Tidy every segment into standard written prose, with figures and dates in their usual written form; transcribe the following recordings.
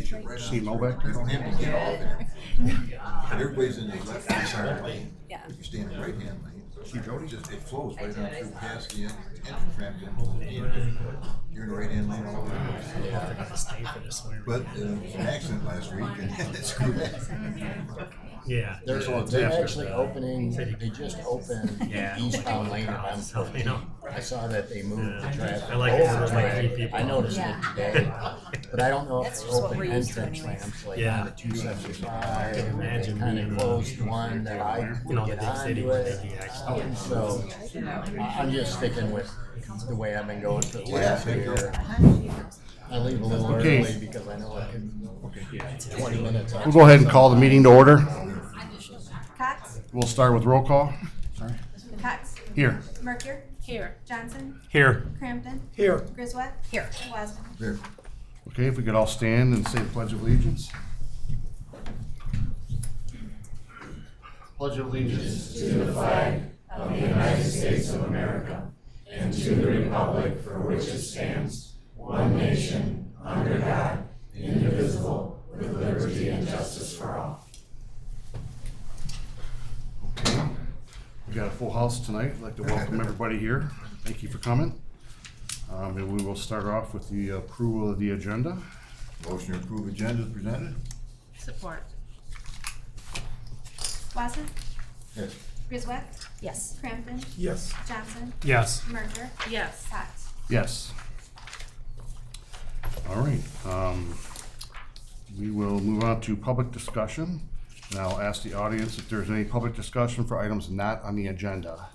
Right See on Mo through. back there? You don't have to get off it. Everybody's in the left-hand side lane. Yeah. If you stay in the right-hand lane, See Jody? it flows right on through past the entrance ramp into the You're in the right-hand lane all the way. I got to stay for this one. But there was an accident last week and it screwed that. Yeah. They're actually opening, they just opened Yeah. eastbound lane of You know. M14. I saw that they moved the traffic I like it when over there's like track. 3 people. I noticed Yeah. it today, but I don't know if That's they just what opened we're used to entrance anyways. ramps like Yeah. on the 275. can imagine Kind being, of closed one that I You could know, the get big city onto where it. they'd be actually. So I'm just sticking with the way I've been going for the last year. I leave a little Okay. early because I know I can 20 minutes. We'll go ahead and call the meeting to order. Cox, We'll start with roll call. Sorry. Cox, Here. Mercer. Here. Johnson, Here. Crampton, Here. Griswold. Here. Wasner. There. Okay, if we could all stand and say the Pledge of Allegiance. Pledge of Allegiance. Okay, we got a full house tonight. I'd like to welcome everybody here. Thank you for coming. And we will start off with the approval of the agenda. Motion to approve agenda is presented. Support. Wasner. Yes. Griswold. Yes. Crampton. Yes. Johnson. Yes. Mercer. Yes. Cox. Yes. All right, we will move on to public discussion. And I'll ask the audience if there's any public discussion for items not on the agenda.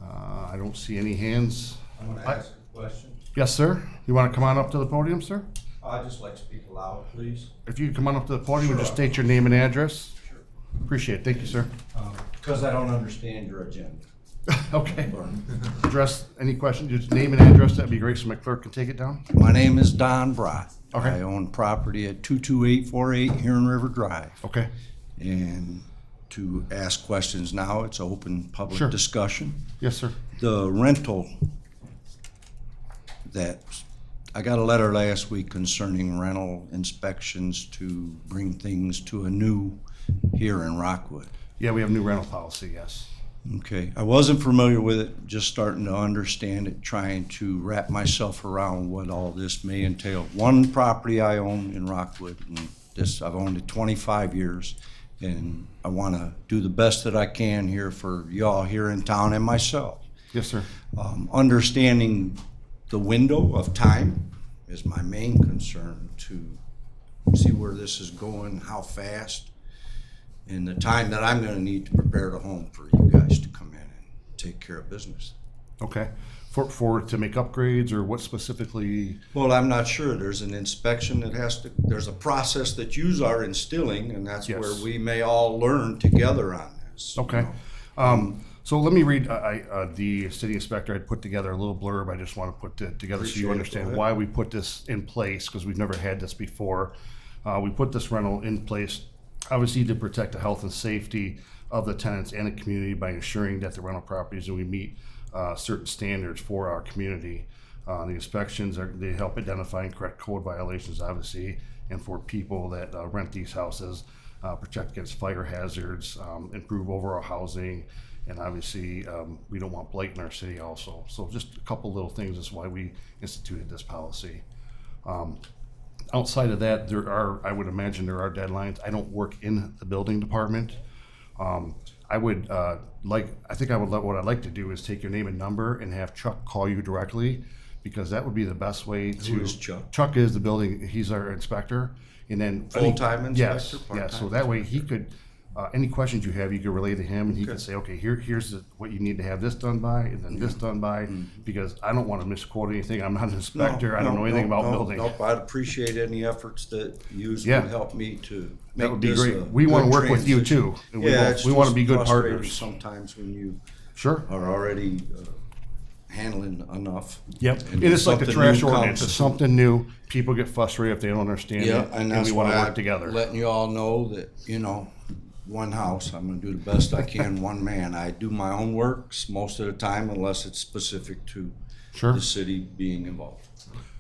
I don't see any hands. I want to ask a question. Yes, sir? You want to come on up to the podium, sir? I'd just like to speak aloud, please. If you could come on up to the podium and just state your name and address. Sure. Appreciate it. Thank you, sir. Because I don't understand your agenda. Okay. Address any questions, just name and address, that'd be great, so my clerk can take it down. My name is Don Brott. Okay. I own property at 22848 Huron River Drive. Okay, And to ask questions now, it's open public Sure. discussion. yes, sir. The rental that, I got a letter last week concerning rental inspections to bring things to a new here in Rockwood. Yeah, we have new rental policy, yes. Okay, I wasn't familiar with it, just starting to understand it, trying to wrap myself around what all this may entail. One property I own in Rockwood, and this, I've owned it 25 years, and I want to do the best that I can here for y'all here in town and myself. Yes, sir. Understanding the window of time is my main concern, to see where this is going, how fast, and the time that I'm gonna need to prepare the home for you guys to come in and take care of business. Okay, to make upgrades, or what specifically? Well, I'm not sure. There's an inspection that has to, there's a process that yous are instilling, and that's Yes. where we may all learn together on this. you Okay. know. So let me read, the city inspector had put together a little blurb. I just want to put it together so Appreciate you it. understand Go ahead. why we put this in place, because we've never had this before. We put this rental in place, obviously, to protect the health and safety of the tenants and the community by ensuring that the rental properties, and we meet certain standards for our community. The inspections they help identify and correct code violations, obviously, and for people that rent these houses, protect against fire hazards, improve overall housing, and obviously we don't want blight in our city also. So just a couple little things is why we instituted this policy. Outside of that, I would imagine there are deadlines. I don't work in the building department. What I'd like to do is take your name and number and have Chuck call you directly, because that would be the best way to. Who is Chuck? Chuck is the building, he's our inspector, and then. Full-time inspector, Yes, part-time? so that way he could, any questions you have, you could relay to him, and he could Okay. say, okay, here's what you need to have this done by, and then this done by, because I don't want to misquote anything. I'm not an inspector, I don't know anything about building. Nope, I'd appreciate any efforts that yous Yeah. would help me to That make would be this great. a We want to good work with you transition. too. And we Yeah, want- it's we want to just be good frustrating partners. sometimes when you Sure. are already handling enough. Yep, And and it's like the something trash new ordinance, comes. it's something new, people get frustrated if they don't understand Yeah, it, and and that's we want why to work I'm together. letting you all know that, one house, I'm gonna do the best I can, one man. I do my own works most of the time unless it's specific to Sure. the city being involved.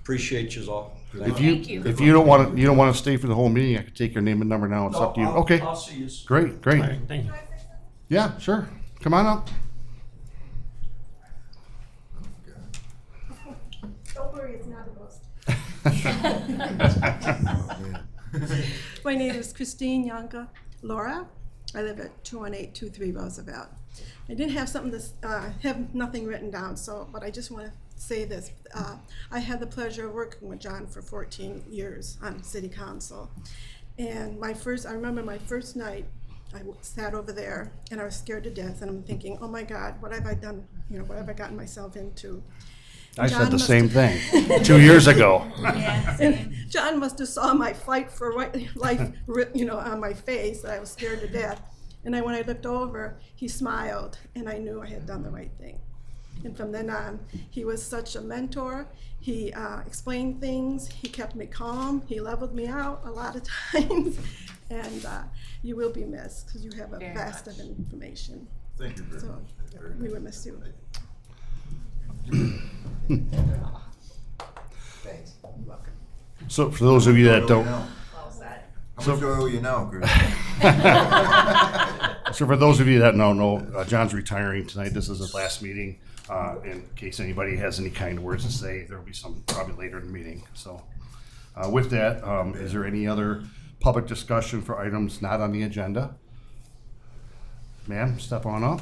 Appreciate yous all. If you, Thank you. if you don't want to stay for the whole meeting, I could take your name and number now. It's up to you. Okay, I'll see you. great. All right, thank you. Yeah, sure. Come on up. Don't worry, it's not a ghost. Yeah. My name is Christine Yanka Laura. I live at 21823 Roosevelt. I didn't have something to, have nothing written down, but I just want to say this. I had the pleasure of working with John for 14 years on city council. And I remember my first night, I sat over there and I was scared to death, and I'm thinking, oh my God, what have I done? What have I gotten myself into? I John said the must same have- thing 2 years ago. John must have saw my fight for life, on my face, that I was scared to death. And when I looked over, he smiled, and I knew I had done the right thing. And from then on, he was such a mentor. He explained things. He kept me calm. He leveled me out a lot of times. And you will be missed because you have a Very vast much. of information. Thank you very So much. Very we nice. will miss you. Thanks. So for those of you that don't, How much owe you now, Chris? so for those of you that don't know, John's retiring tonight. This is his last meeting. In case anybody has any kind words to say, there will be some probably later in the meeting. So with that, is there any other public discussion for items not on the agenda? Ma'am, step on up.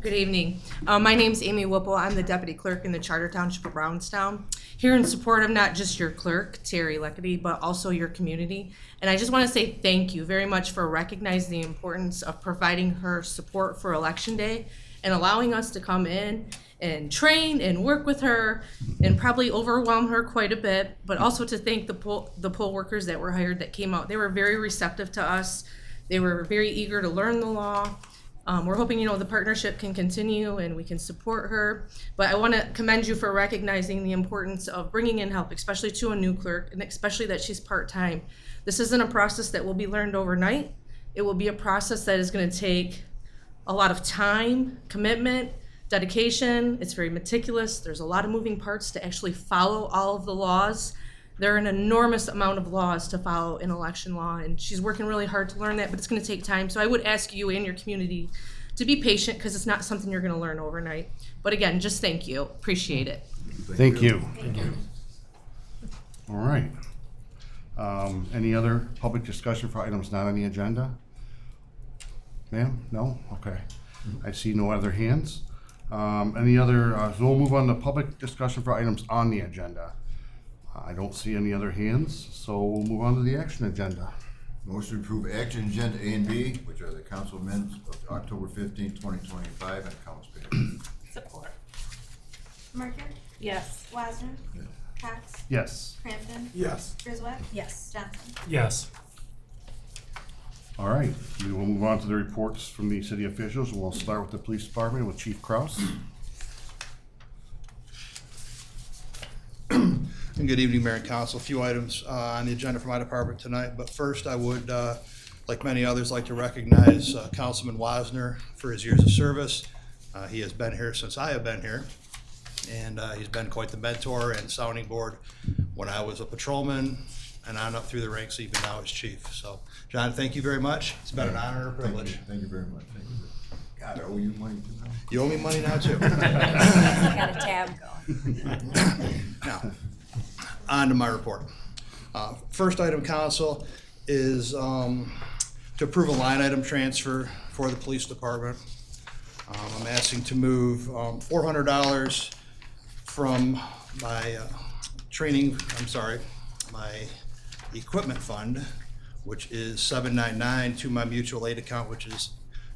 Good evening. My name's Amy Whipple. I'm the deputy clerk in the Charter Township of Brownstown. Here in support of not just your clerk, Terry Leckety, but also your community. And I just want to say thank you very much for recognizing the importance of providing her support for Election Day and allowing us to come in and train and work with her and probably overwhelm her quite a bit, but also to thank the poll workers that were hired that came out. They were very receptive to us. They were very eager to learn the law. We're hoping, the partnership can continue and we can support her. But I want to commend you for recognizing the importance of bringing in help, especially to a new clerk, and especially that she's part-time. This isn't a process that will be learned overnight. It will be a process that is going to take a lot of time, commitment, dedication. It's very meticulous. There's a lot of moving parts to actually follow all of the laws. There are an enormous amount of laws to follow in election law, and she's working really hard to learn that, but it's going to take time. So I would ask you and your community to be patient because it's not something you're going to learn overnight. But again, just thank you. Appreciate it. Thank you. All right. Any other public discussion for items not on the agenda? Ma'am? No? Okay. I see no other hands. Any other, so we'll move on to public discussion for items on the agenda. I don't see any other hands, so we'll move on to the action agenda. Motion to approve action agenda A and B, which are the council minutes of October 15, 2025, and accounts payable. Support. Merker, Yes. Wasner, Yes. Cox, Yes. Crampton, Yes. Griswold, Yes. Johnson. Yes. All right, we will move on to the reports from the city officials. We'll start with the police department with Chief Kraus. And good evening, Mayor and Council. A few items on the agenda for my department tonight, but first I would, like many others, like to recognize Councilman Wasner for his years of service. He has been here since I have been here, and he's been quite the mentor and sounding board when I was a patrolman and on up through the ranks, even now as chief. So, John, thank you very much. It's been an honor and a privilege. Thank you very much. Thank you. God, I owe you money too now. You owe me money now, too. Got a tab going. Now, on to my report. First item, council, is to approve a line item transfer for the police department. I'm asking to move $400 from my my equipment fund, which is 799, to my mutual aid account, which is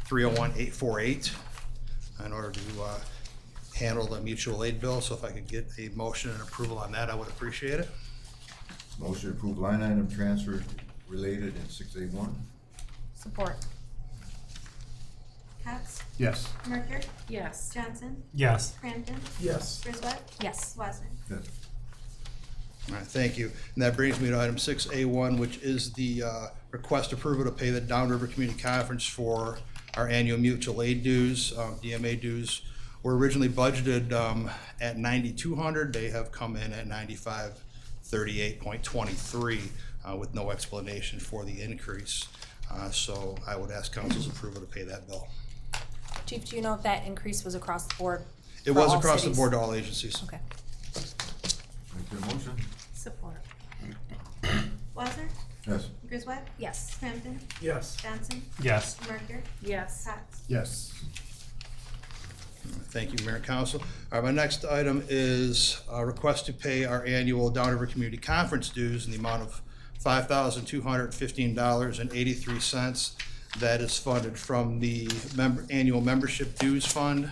301-848, in order to handle the mutual aid bill. So if I could get a motion and approval on that, I would appreciate it. Motion to approve line item transfer related in 6A1. Support. Cox, Yes. Merker, Yes. Johnson, Yes. Crampton, Yes. Griswold, Yes. Wasner. Yes. All right, thank you. And that brings me to item 6A1, which is the request approval to pay the Downriver Community Conference for our annual mutual aid dues. DMA dues were originally budgeted at $9,200. They have come in at $38.23 with no explanation for the increase. So I would ask council's approval to pay that bill. Chief, do you know if that increase was across the board? It for was all across the cities? board to all agencies. Okay. Make the motion. Support. Wasner, Yes. Griswold, Yes. Crampton, Yes. Johnson, Yes. Merker, Yes. Cox. Yes. Thank you, Mayor and Council. All right, my next item is a request to pay our annual Downriver Community Conference dues in the amount of $5,215.83. That is funded from the annual membership dues fund,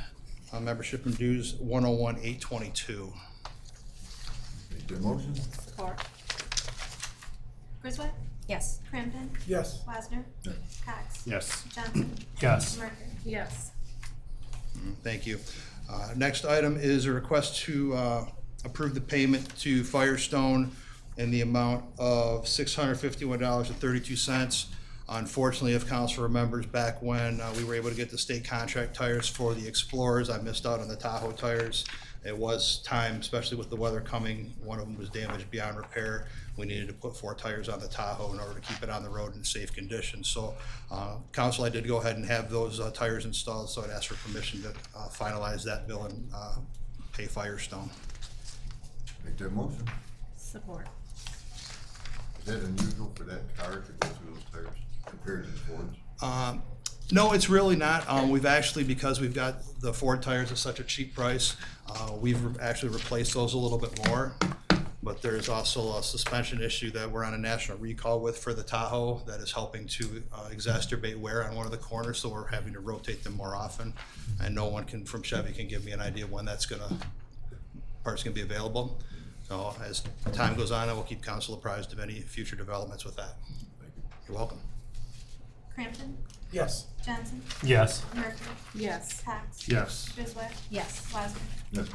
membership and dues 101,822. Make the motion. Support. Griswold, Yes. Crampton, Yes. Wasner, Yes. Cox. Yes. Johnson, Yes. Merker. Yes. Thank you. Next item is a request to approve the payment to Firestone in the amount of $651.32. Unfortunately, if council remembers, back when we were able to get the state contract tires for the Explorers, I missed out on the Tahoe tires. It was time, especially with the weather coming, one of them was damaged beyond repair. We needed to put 4 tires on the Tahoe in order to keep it on the road in safe condition. So, council, I did go ahead and have those tires installed, so I'd ask for permission to finalize that bill and pay Firestone. Make that motion. Support. Is that unusual for that car to go through those tires compared to the Fords? No, it's really not. We've actually, because we've got the Ford tires at such a cheap price, we've actually replaced those a little bit more. But there's also a suspension issue that we're on a national recall with for the Tahoe that is helping to exacerbate wear on one of the corners, so we're having to rotate them more often. And no one from Chevy can give me an idea when parts gonna be available. So as time goes on, I will keep council apprised of any future developments with that. You're welcome. Crampton, Yes. Johnson, Yes. Merker, Yes. Cox. Yes. Griswold, Yes. Wasner. Yes.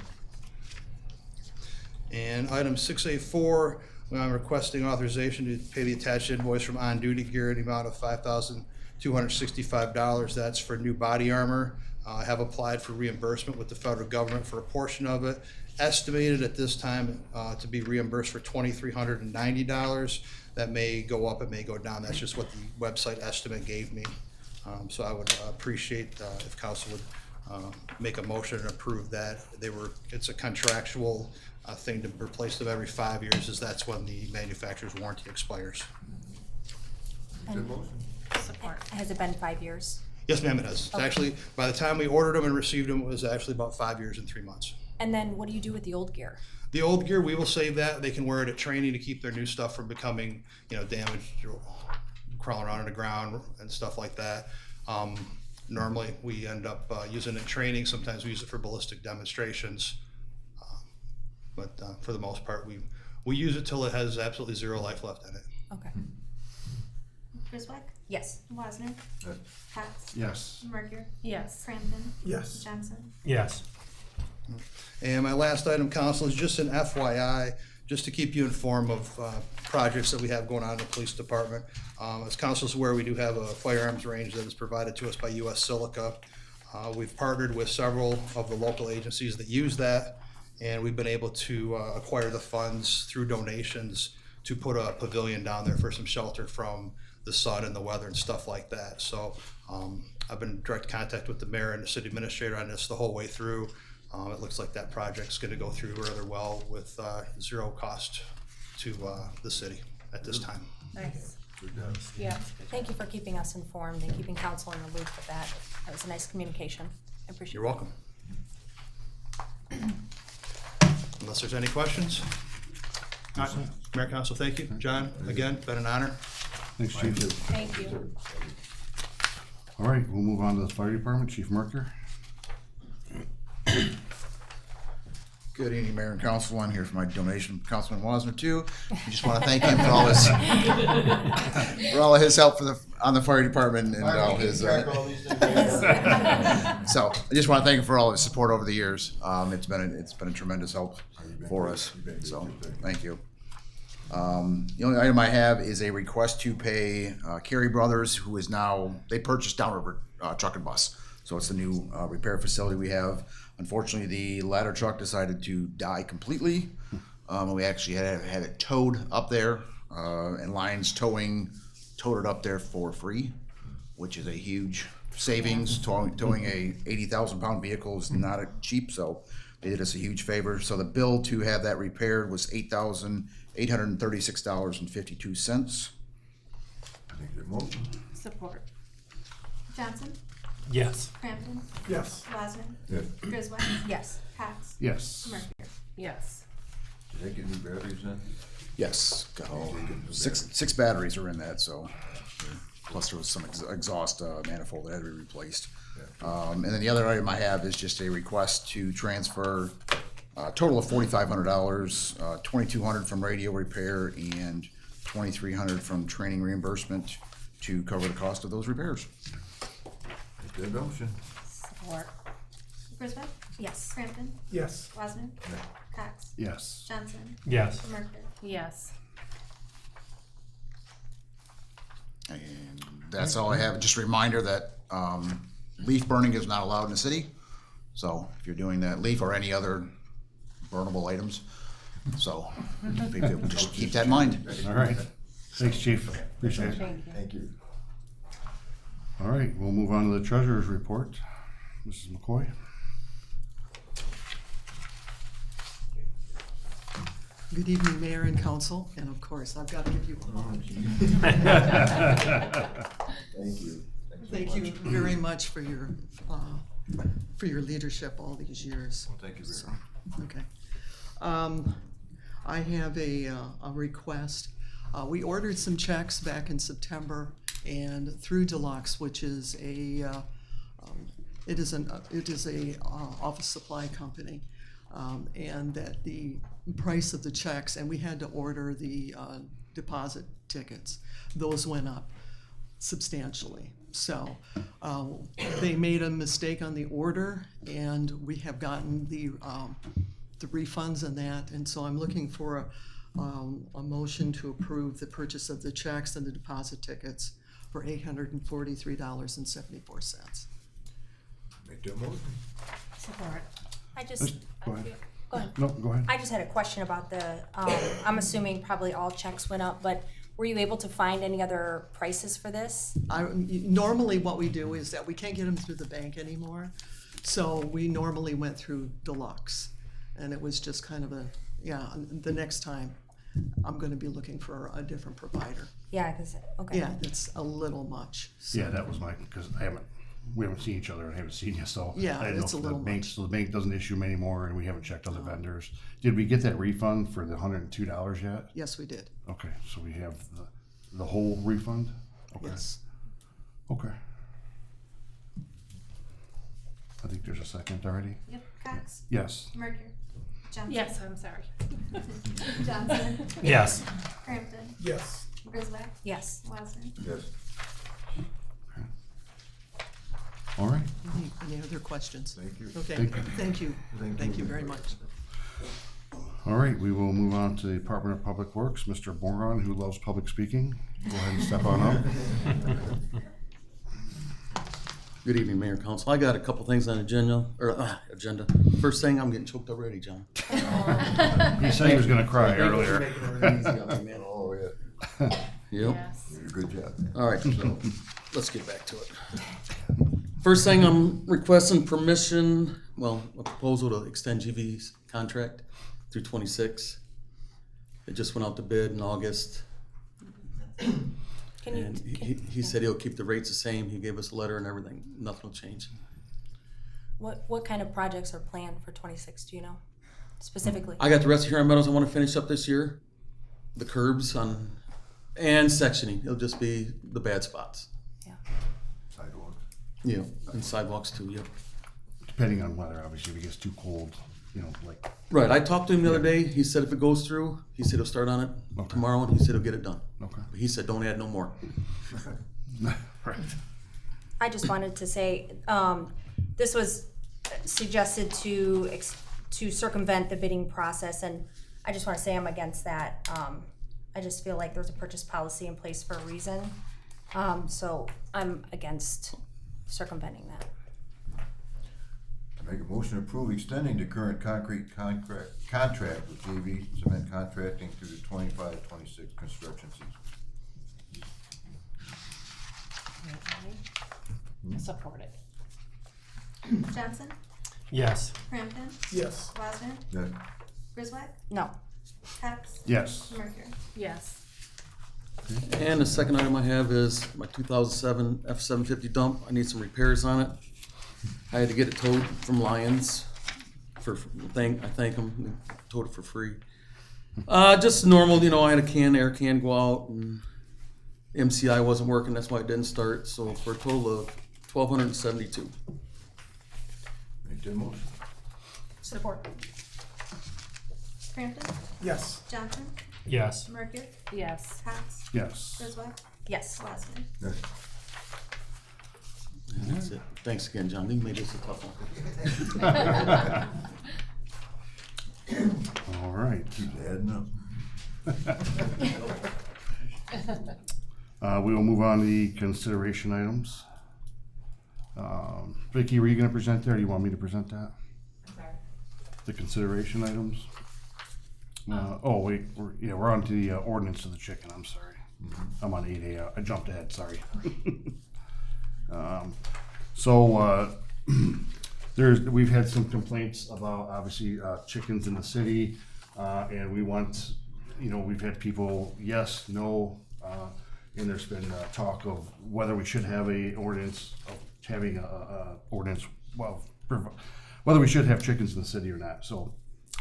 And item 6A4, I'm requesting authorization to pay the attached invoice from On Duty Gear in the amount of $5,265. That's for new body armor. I have applied for reimbursement with the federal government for a portion of it. Estimated at this time to be reimbursed for $2,390. That may go up, it may go down. That's just what the website estimate gave me. So I would appreciate if council would make a motion and approve that. It's a contractual thing to replace them every 5 years, as that's when the manufacturer's warranty expires. Make that motion. Support. Has it been 5 years? Yes, ma'am, it is. It's Okay. actually, by the time we ordered them and received them, it was actually about 5 years and 3 months. And then what do you do with the old gear? The old gear, we will save that. They can wear it at training to keep their new stuff from becoming, damaged or crawling around on the ground and stuff like that. Normally, we end up using it in training. Sometimes we use it for ballistic demonstrations. But for the most part, we use it till it has absolutely zero life left in it. Okay. Griswold, Yes. Wasner, Yes. Cox. Yes. Merker, Yes. Crampton, Yes. Johnson. Yes. And my last item, council, is just an FYI, just to keep you informed of projects that we have going on in the police department. As council's aware, we do have a firearms range that is provided to us by US Silica. We've partnered with several of the local agencies that use that, and we've been able to acquire the funds through donations to put a pavilion down there for some shelter from the sun and the weather and stuff like that. So I've been in direct contact with the mayor and the city administrator on this the whole way through. It looks like that project's gonna go through rather well with zero cost to the city at this time. Nice. Good job. Yeah. Thank you for keeping us informed and keeping council in the loop with that. That was a nice communication. I appreciate it. You're welcome. Unless there's any questions? All right, Mayor, Council, thank you. John, again, been an honor. Thanks, Chief. Thank you. All right, we'll move on to the fire department. Chief Merker. Good evening, Mayor and Council. I'm here for my donation from Councilman Wasner too. I just want to thank him for all of his help on the fire department and all his. So I just want to thank him for all his support over the years. It's been a tremendous help for us. So thank you. The only item I have is a request to pay Carey Brothers, who is now, they purchased Downriver Truck and Bus. So it's the new repair facility we have. Unfortunately, the ladder truck decided to die completely. We actually had it towed up there, and Lions Towing towed it up there for free, which is a huge savings. Towing a 80,000 pound vehicle is not cheap, so they did us a huge favor. So the bill to have that repaired was $8,836.52. Make the motion. Support. Johnson? Yes. Crampton? Yes. Wasner? Yes. Griswold? Yes. Cox? Yes. Merkier? Yes. Did they get new batteries in? Yes, got all, six batteries are in that, so. Plus there was some exhaust manifold that had to be replaced. And then the other item I have is just a request to transfer a total of $4,500, $2,200 from radio repair and $2,300 from training reimbursement to cover the cost of those repairs. Make that motion. Support. Griswold? Yes. Crampton? Yes. Wasner? Cox? Yes. Johnson? Yes. Merkier? Yes. And that's all I have. Just a reminder that leaf burning is not allowed in the city. So if you're doing that, leaf or any other burnable items. So just keep that in mind. All right. Thanks, Chief. Appreciate it. Thank you. All right, we'll move on to the treasurer's report. Mrs. McCoy? Good evening, Mayor and Council, and of course, I've got to give you a hug. Thank you. Thank you very much for your leadership all these years. Thank you very So, much. okay. I have a request. We ordered some checks back in September, and through Deluxe, which is a office supply company, and that the price of the checks, and we had to order the deposit tickets. Those went up substantially. So they made a mistake on the order, and we have gotten the refunds and that. And so I'm looking for a motion to approve the purchase of the checks and the deposit tickets for $843.74. Make that motion. Support. I just. Go ahead. Go ahead. No, go ahead. I just had a question about the, I'm assuming probably all checks went up, but were you able to find any other prices for this? Normally what we do is that we can't get them through the bank anymore. So we normally went through Deluxe. And it was just kind of the next time I'm gonna be looking for a different provider. Yeah, cause, okay. Yeah, it's a little much. So. Yeah, that was my, because we haven't seen each other and I haven't seen you, so. Yeah, I didn't know it's if a the little bank, much. so the bank doesn't issue them anymore and we haven't checked other vendors. Did we get that refund for the $102 yet? Yes, we did. Okay, so we have the whole refund? Okay. Yes. Okay. I think there's a second already. Yep. Cox? Yes. Merkier? Johnson? Yes, I'm sorry. Johnson? Yes. Crampton? Yes. Griswold? Yes. Wasner? Yes. All right. Any other questions? Thank you. Okay, Thank you. thank you. Thank Thank you. you very much. All right, we will move on to the Department of Public Works. Mr. Boron, who loves public speaking, go ahead and step on up. Good evening, Mayor and Council. I got a couple things on agenda. First thing, I'm getting choked already, John. He said he was gonna cry earlier. Oh, yeah. Yep. You did a good job. All right, so let's get back to it. First thing, I'm requesting permission, a proposal to extend GV's contract through 26. It just went out to bid in August. And he said he'll keep the rates the same. He gave us a letter and everything. Nothing will change. What kind of projects are planned for 26, do you know, specifically? I got the rest of Huron Meadows I want to finish up this year. The curbs and sectioning. It'll just be the bad spots. Yeah. Sidewalks. Yeah, and sidewalks too, yep. Depending on weather, obviously, if it gets too cold, like. Right, I talked to him the other day. He said if it goes through, he said he'll start on it tomorrow, and he said he'll get it done. Okay. But he said don't add no more. Right. I just wanted to say, this was suggested to circumvent the bidding process, and I just want to say I'm against that. I just feel like there's a purchase policy in place for a reason, so I'm against circumventing that. Make a motion to approve extending the current concrete contract with JV Cement Contracting through the 25-26 construction season. Support it. Johnson, Yes. Crampton, Yes. Wasner, Yes. Griswold, No. Cox, Yes. Mercury. Yes. And the second item I have is my 2007 F-750 dump. I need some repairs on it. I had to get it towed from Lyons I thank them, they towed it for free. Just normal, I had a air can go out, and MCI wasn't working, that's why it didn't start, so for a total of $1,272. Make that motion. Support. Crampton, Yes. Johnson, Yes. Mercury, Yes. Cox, Yes. Griswold, Yes. Wasner. Yes. And that's it. Thanks again, John, you made this a tough one. All right. Keep adding up. We will move on to the consideration items. Vicky, were you gonna present there, or do you want me to present that? The consideration items? Wait, we're on to the ordinance of the chicken, I'm sorry. I'm on 8A, I jumped ahead, sorry. We've had some complaints about, obviously, chickens in the city, and we want, we've had people, yes, no, and there's been talk of whether we should have a ordinance, of having a ordinance, whether we should have chickens in the city or not. So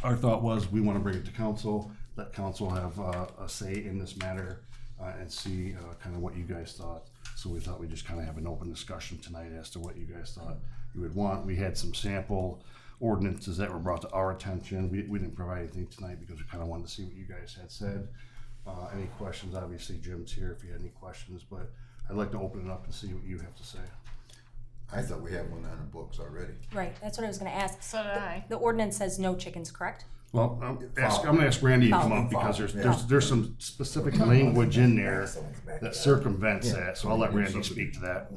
our thought was, we want to bring it to council, let council have a say in this matter, and see kind of what you guys thought. So we thought we'd just kind of have an open discussion tonight as to what you guys thought you would want. We had some sample ordinances that were brought to our attention. We didn't provide anything tonight because we kind of wanted to see what you guys had said. Any questions? Obviously, Jim's here if you had any questions, but I'd like to open it up and see what you have to say. I thought we had one on the books already. Right, that's what I was gonna ask. So did I. The ordinance says no chickens, correct? Well, I'm gonna ask Randy to come up because there's some specific language in there that circumvents that, so I'll let Randy speak to that.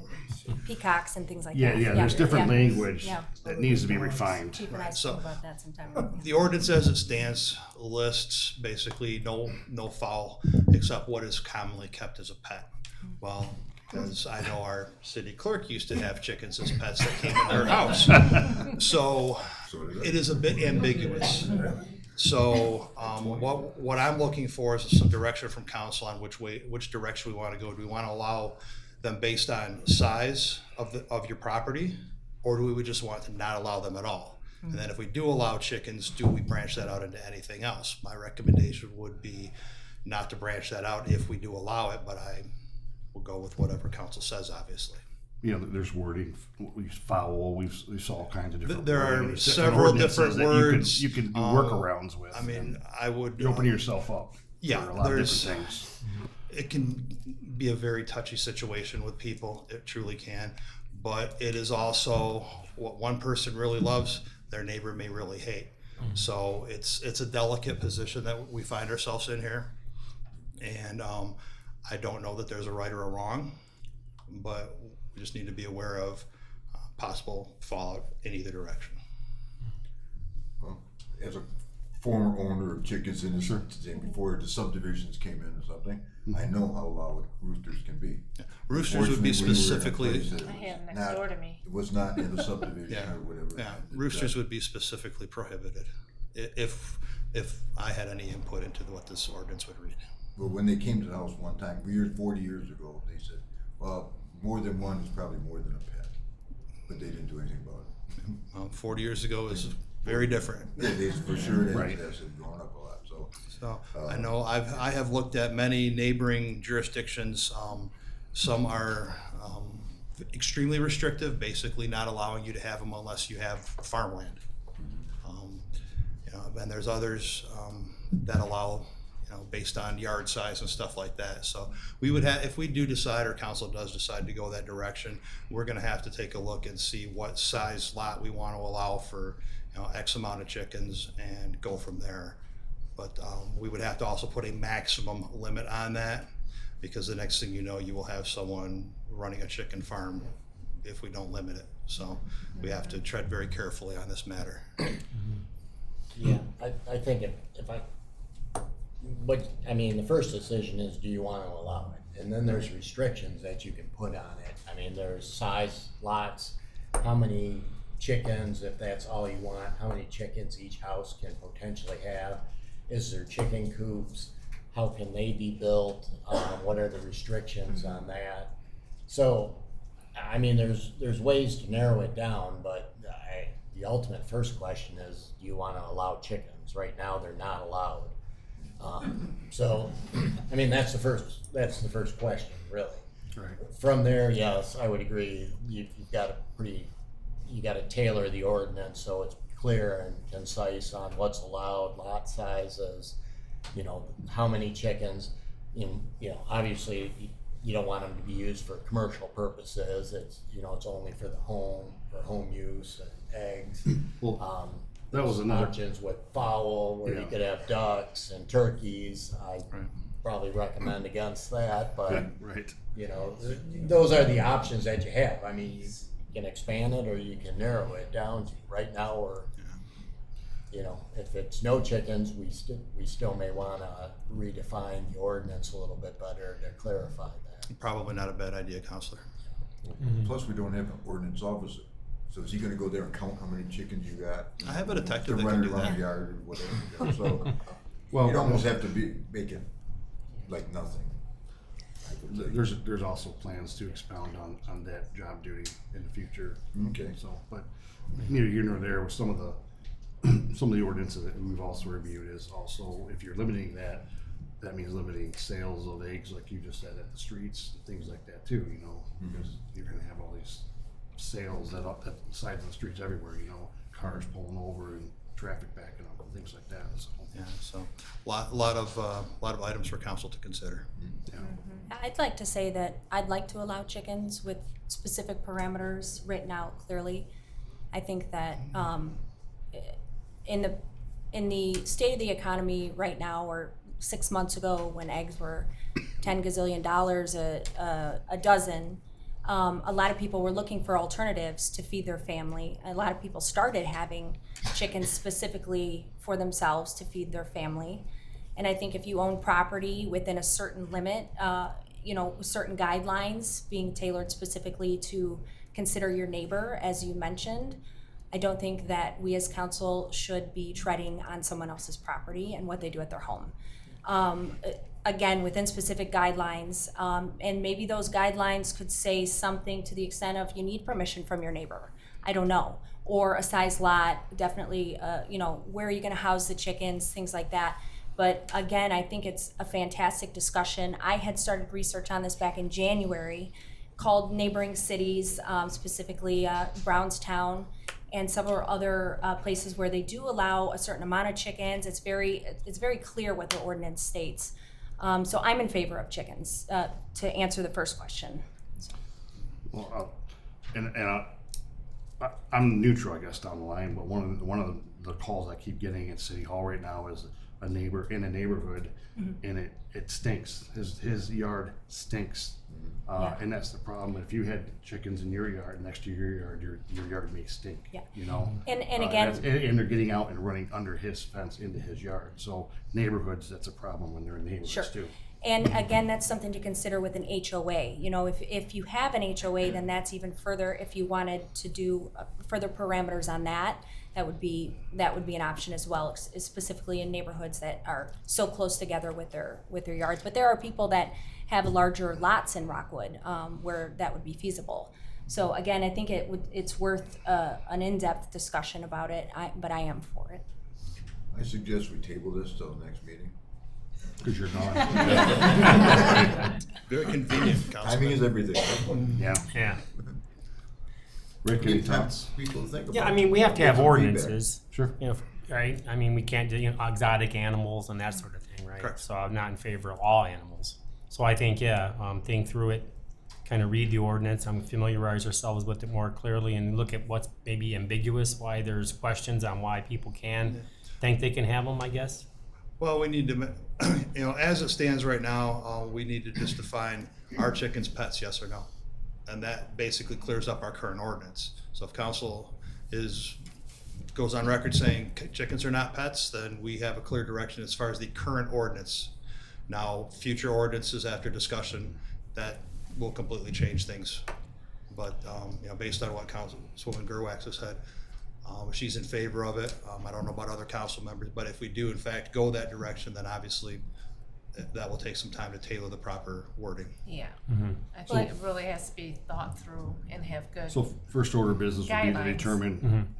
Peacocks and things like Yeah, that. there's different Yeah. language Yeah. that needs to be refined. Chief and I So- spoke about that sometime. The ordinance as it stands lists basically no fowl except what is commonly kept as a pet. Well, because I know our city clerk used to have chickens as pets that came in her house. So it is a bit ambiguous. So what I'm looking for is some direction from council on which direction we want to go. Do we want to allow them based on size of your property, or do we just want to not allow them at all? And then if we do allow chickens, do we branch that out into anything else? My recommendation would be not to branch that out if we do allow it, but I will go with whatever council says, obviously. There's wording, foul, we saw all kinds of different. There are wording. There's several ordinances different that words. You can do workarounds with. I mean, I would. You open yourself up Yeah, for a lot of there's- different things. It can be a very touchy situation with people. It truly can. But it is also what one person really loves, their neighbor may really hate. So it's a delicate position that we find ourselves in here. And I don't know that there's a right or a wrong, but we just need to be aware of possible fallout in either direction. Well, as a former owner of chickens in the and before the subdivisions came in or something, I know how loud roosters can be. Roosters would be Unfortunately, we were in a specifically. place that I had them next not- door to me. It was not in the subdivision Yeah, or whatever. yeah. Roosters would be specifically prohibited if I had any input into what this ordinance would read. But when they came to the house one time, 40 years ago, they said, well, more than one is probably more than a pet. But they didn't do anything about it. 40 years ago is very different. It is for sure, it Right. has grown up a lot, so. So I know I have looked at many neighboring jurisdictions. Some are extremely restrictive, basically not allowing you to have them unless you have farmland. And there's others that allow, based on yard size and stuff like that. So we would have, if we do decide, or council does decide to go that direction, we're going to have to take a look and see what size lot we want to allow for, X amount of chickens and go from there. But we would have to also put a maximum limit on that, because the next thing you know, you will have someone running a chicken farm if we don't limit it. So we have to tread very carefully on this matter. Yeah, I think I mean, the first decision is, do you want to allow it? And then there's restrictions that you can put on it. I mean, there's size, lots, how many chickens, if that's all you want, how many chickens each house can potentially have. Is there chicken coops? How can they be built? What are the restrictions on that? So, I mean, there's ways to narrow it down, but the ultimate first question is, do you want to allow chickens? Right now, they're not allowed. So, I mean, that's the first question, really. Right. From there, yes, I would agree. You got to tailor the ordinance so it's clear and concise on what's allowed, lot sizes, you know, how many chickens. Obviously you don't want them to be used for commercial purposes. It's only for the home, for home use, and eggs. Well, that was another options with fowl where you could have ducks and turkeys. I probably recommend against that, but right. Those are the options that you have. I mean, you can expand it or you can narrow it down to right now, or if it's no chickens, we still may want to redefine the ordinance a little bit better to clarify that. Probably not a bad idea, Counselor. Plus, we don't have an ordinance officer. So is he gonna go there and count how many chickens you got? I have a detective To that run can it do around that. the yard or whatever. So Well, you'd almost have to make it like nothing. there's also plans to expound on that job duty in the future. Okay. So, but neither here nor there, with some of the ordinances that we've also reviewed is also, if you're limiting that, that means limiting sales of eggs, like you just said, at the streets, things like that too, because you're gonna have all these sales at the sides of the streets everywhere, cars pulling over and traffic backing up and things like that. So, Yeah, so lot of items for council to consider. yeah. I'd like to say that I'd like to allow chickens with specific parameters written out clearly. I think that in the state of the economy right now, or 6 months ago when eggs were $10 gazillion a dozen, a lot of people were looking for alternatives to feed their family. A lot of people started having chickens specifically for themselves to feed their family. And I think if you own property within a certain limit, certain guidelines being tailored specifically to consider your neighbor, as you mentioned, I don't think that we as council should be treading on someone else's property and what they do at their home. Again, within specific guidelines, and maybe those guidelines could say something to the extent of you need permission from your neighbor. I don't know. Or a size lot, definitely, where are you gonna house the chickens, things like that. But again, I think it's a fantastic discussion. I had started research on this back in January, called neighboring cities, specifically Brownstown, and several other places where they do allow a certain amount of chickens. It's very clear what the ordinance states. So I'm in favor of chickens, to answer the first question. Well, I'm neutral, I guess, down the line, but one of the calls I keep getting at City Hall right now is a neighbor in a neighborhood, and it stinks. His yard stinks, and that's the problem. If you had chickens in your yard, next to your yard, your yard may stink. Yeah. And again, and they're getting out and running under his fence into his yard. So neighborhoods, that's a problem when they're in neighborhoods Sure. too. And again, that's something to consider with an HOA. If you have an HOA, then that's even further. If you wanted to do further parameters on that, that would be an option as well, specifically in neighborhoods that are so close together with their yards. But there are people that have larger lots in Rockwood where that would be feasible. So again, I think it's worth an in-depth discussion about it. But I am for it. I suggest we table this till the next meeting. Because you're gone. Very convenient, Timing Councilman. is everything. Yeah. Yeah. Rick, any thoughts? People think about Yeah, I mean, we have to have Get some ordinances. Sure. Right? I mean, we can't do exotic animals and that sort of thing, right? Correct. So I'm not in favor of all animals. So I think, think through it, kind of read the ordinance, familiarize ourselves with it more clearly, and look at what's maybe ambiguous, why there's questions on why people can think they can have them, I guess. Well, we need to, as it stands right now, we need to just define, are chickens pets, yes or no? And that basically clears up our current ordinance. So if council goes on record saying chickens are not pets, then we have a clear direction as far as the current ordinance. Now, future ordinances after discussion, that will completely change things. But, based on what Councilwoman Gerwax has said, she's in favor of it. I don't know about other council members, but if we do in fact go that direction, then obviously that will take some time to tailor the proper wording. Yeah. I think it really has to be thought through and have good. So first order of business would be to Guidelines. determine,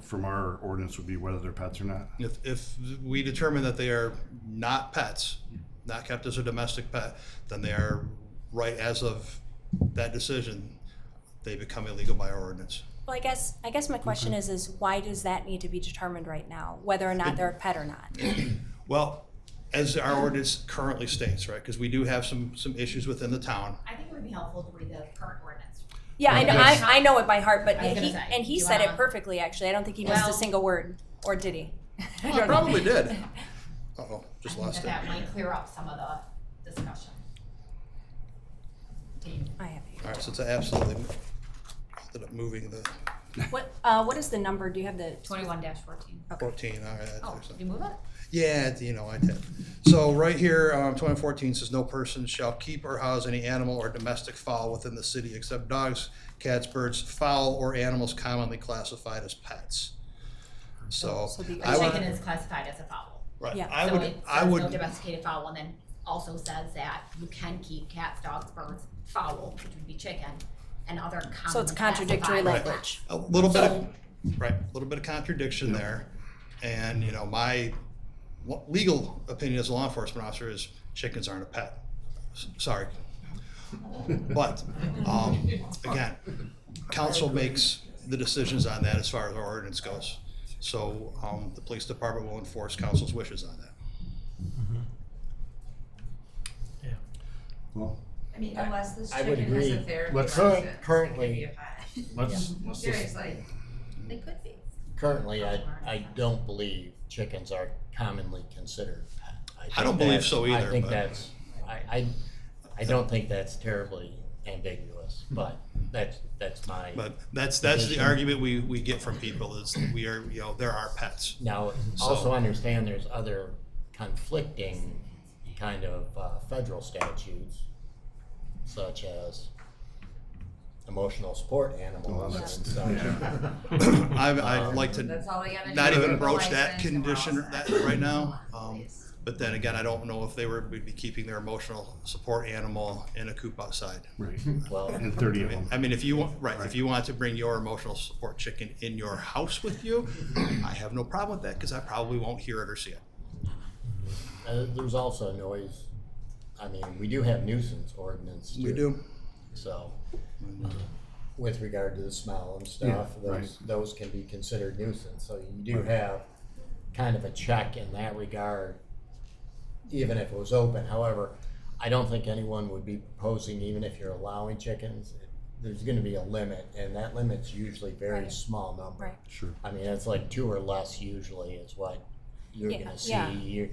from our ordinance, would be whether they're pets or not. If we determine that they are not pets, not kept as a domestic pet, then they are, right as of that decision, they become illegal by our ordinance. Well, I guess my question is why does that need to be determined right now, whether or not they're a pet or not? Well, as our ordinance currently states, right, because we do have some issues within the town. I think it would be helpful to read the current ordinance. Yeah, I know, I know it by heart, but I was gonna say, he you said it wanna- perfectly, actually. I don't think he missed a Well- single word, or did he? I I don't know. probably did. Uh-oh, I just think lost it. that might clear up some of the discussion. I have it. All right, so it's absolutely ended up moving the What is the number? Do you have the 21-14. 14. All right. Oh, there's did you move it? Yeah, I did. So right here, 2014 says no person shall keep or house any animal or domestic fowl within the city except dogs, cats, birds, fowl, or animals commonly classified as pets. So the- I A would, chicken is classified as a fowl. right, Yeah. I So would, it I says no would, domesticated fowl, and then also says that you can keep cats, dogs, birds, fowl, which would be chicken, and other common. So it's contradictory language. a little bit of, right, a little bit of contradiction there. And, my legal opinion as a law enforcement officer is chickens aren't a pet. Sorry. But, again, council makes the decisions on that as far as our ordinance goes. So, the police department will enforce council's wishes on that. Well, I mean, unless this I would chicken has a agree. therapy Let's- license, it currently- could be a pet. let's just, Seriously, they could be. Currently, I don't believe chickens are commonly considered pet. I think don't believe that's- so either, I think but- that's, I don't think that's terribly ambiguous, but that's my. But that's the argument we get from people is that we are, there are pets. Now, So- also understand there's other conflicting kind of federal statutes, such as emotional support animals and such. I'd like to That's all they gotta not do. even Get the broach that license and we're all condition set. right now. But then again, I don't know if would be keeping their emotional support animal in a coop outside. right, Well, and 30 of them. I mean, if you want, right, if you want to bring your emotional support chicken in your house with you, I have no problem with that because I probably won't hear it or see it. There's also noise. I mean, we do have nuisance ordinance too. We do. So, with regard to the smell and stuff, Yeah, right. those can be considered nuisance. So you do have kind of a check in that regard, even if it was open. However, I don't think anyone would be proposing, even if you're allowing chickens, there's gonna be a limit, and that limit's usually very Right. small number. Right. Sure. I mean, it's like 2 or less usually is what you're Yeah, gonna see. yeah.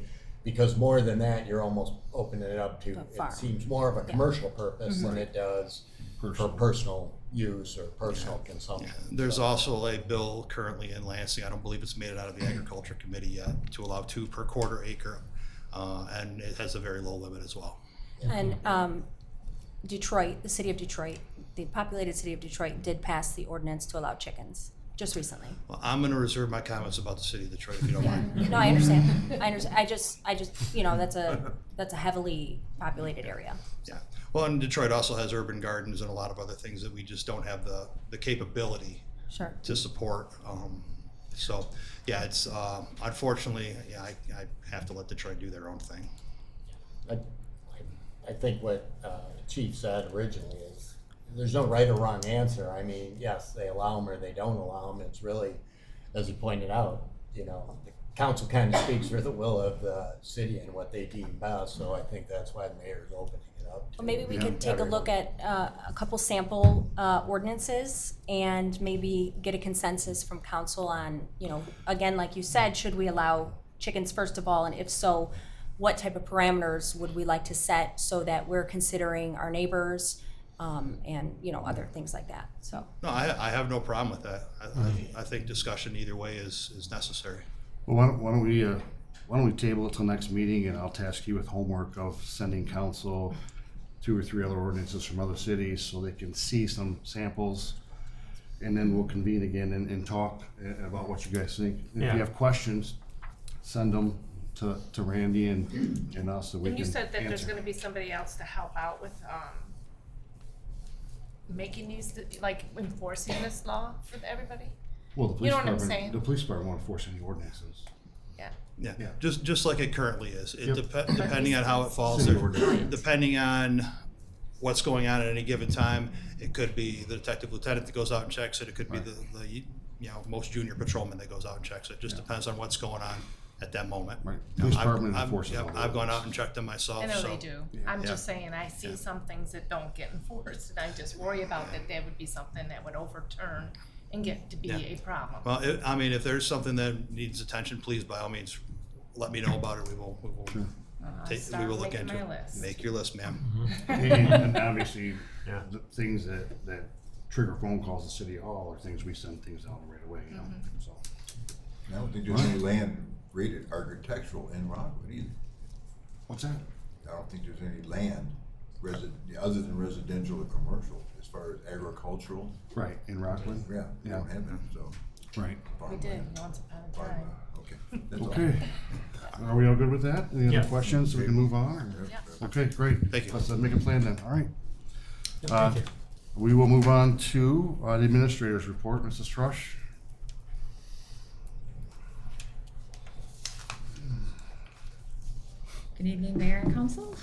Because more than that, you're almost opening it up to, farm. it seems more of a commercial purpose than it does for personal use or personal consumption. There's also a bill currently in Lansing, I don't believe it's made it out of the Agriculture Committee yet, to allow 2 per quarter acre. And it has a very low limit as well. And Detroit, the city of Detroit, the populated city of Detroit did pass the ordinance to allow chickens just recently. Well, I'm gonna reserve my comments about the city of Detroit if you don't mind. No, I understand. I just, that's a heavily populated area. Yeah, well, and Detroit also has urban gardens and a lot of other things that we just don't have the capability Sure. to support. So, yeah, it's, unfortunately, yeah, I have to let Detroit do their own thing. I think what Chief said originally is, there's no right or wrong answer. I mean, yes, they allow them or they don't allow them. It's really, as he pointed out, the council kind of speaks for the will of the city and what they deem best, so I think that's why the mayor's opening it up. Well, maybe we Yeah. could take a look at a couple sample ordinances and maybe get a consensus from council on, again, like you said, should we allow chickens first of all, and if so, what type of parameters would we like to set so that we're considering our neighbors, and, other things like that, so. No, I have no problem with that. I think discussion either way is necessary. Well, why don't we table it till next meeting, and I'll task you with homework of sending council 2 or 3 other ordinances from other cities so they can see some samples, and then we'll convene again and talk about what you guys think. And if Yeah. you have questions, send them to Randy and us so we And can you said that there's answer. gonna be somebody else to help out with, making these, like enforcing this law for everybody? Well, the You police know what I'm department, saying? the police department won't enforce any ordinances. Yeah. Yeah, Yeah. just like it currently is. It Yep. depending on how it falls, City ordinance. depending on what's going on at any given time, it could be the detective lieutenant that goes out and checks it. It could be the most junior patrolman that goes out and checks it. Just depends on what's going on at that moment. Right. You know, Police I've- department I've- enforces yeah, all the I've gone out ordinance. and checked them myself. I know so. they do. I'm Yeah. just saying, I see some things that don't get enforced, and I just worry about that would be something that would overturn and get to be Yeah. a problem. Well, if there's something that needs attention, please by all means, let me know about it. We will we Start will look making into my it. list. Make your list, ma'am. And obviously, Yeah. the things that trigger phone calls to City Hall are things we send things out right away, so. I don't think there's any land rated architectural in Rockwood either. What's that? I don't think there's any land other than residential or commercial, as far as agricultural. Right, in Rockland? Yeah, we don't have any, so. Right. We did, once upon a time. Okay. That's all. Okay. Are we all good with that? Any Yeah. other questions, so we can move on? or- Yeah. Okay, great. Thank you. Let's make a plan then, all right. Thank you. We will move on to the administrator's report, Mrs. Trush. Good evening, Mayor and Council.